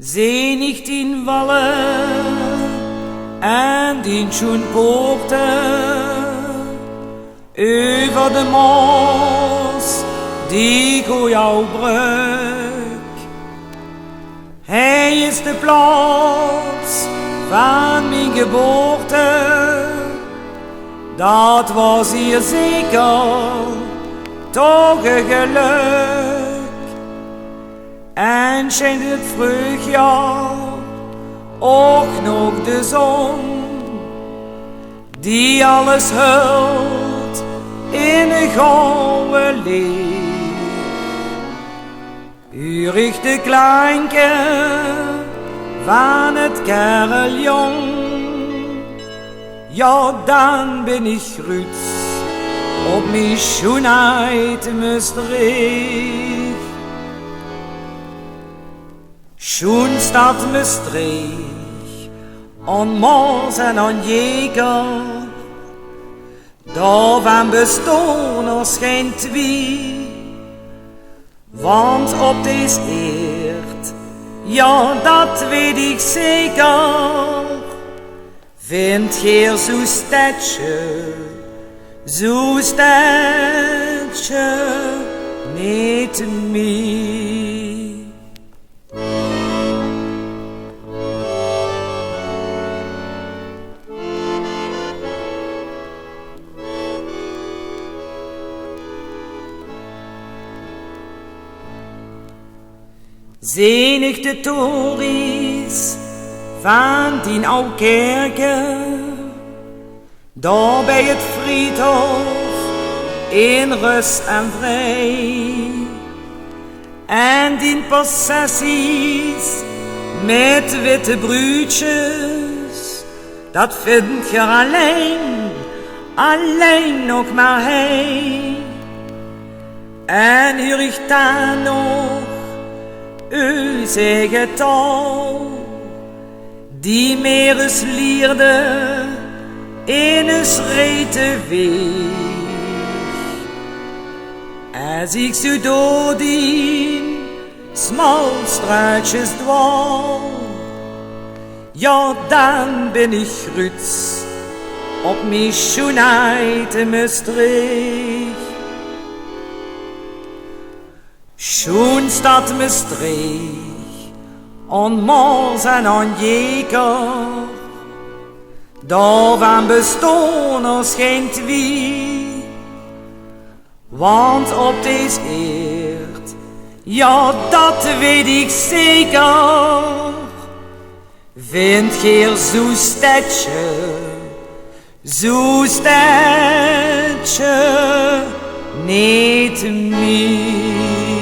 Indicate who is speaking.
Speaker 1: Zie niet in wallen en in Sjoen poorten, over de mos die go jouw brug. Hij is de plaats van mijn geboorte, dat was hier zeker toch een geluk. En schijnt het vreugdjaar ook nog de zon, die alles hult in een gouden licht. U richt de klanken van het carillon, ja dan ben ik Ruud op mijn schoenheid Mestreech. Sjoen, Stad, Mestreech, aan Mars en aan Jäger, daarvan bestaan er geen twee. Want op deze eerd, ja dat weet ik zeker, vindt gij zo'n stadje niet meer. Zenig de tories van die oude kerken, daar bij het friedhof in rust en vrij. En die processies met witte bruidjes, dat vind je alleen nog maar hij. En hier richt dan nog u zegt al, die meereslierde in een schrete weg. Als ik zo door die smal straatjes dwal, ja dan ben ik Ruud op mijn schoenheid Mestreech. Sjoen, Stad, Mestreech, aan Mars en aan Jäger, daarvan bestaan er geen twee. Want op deze eerd, ja dat weet ik zeker, vindt gij zo'n stadje niet meer.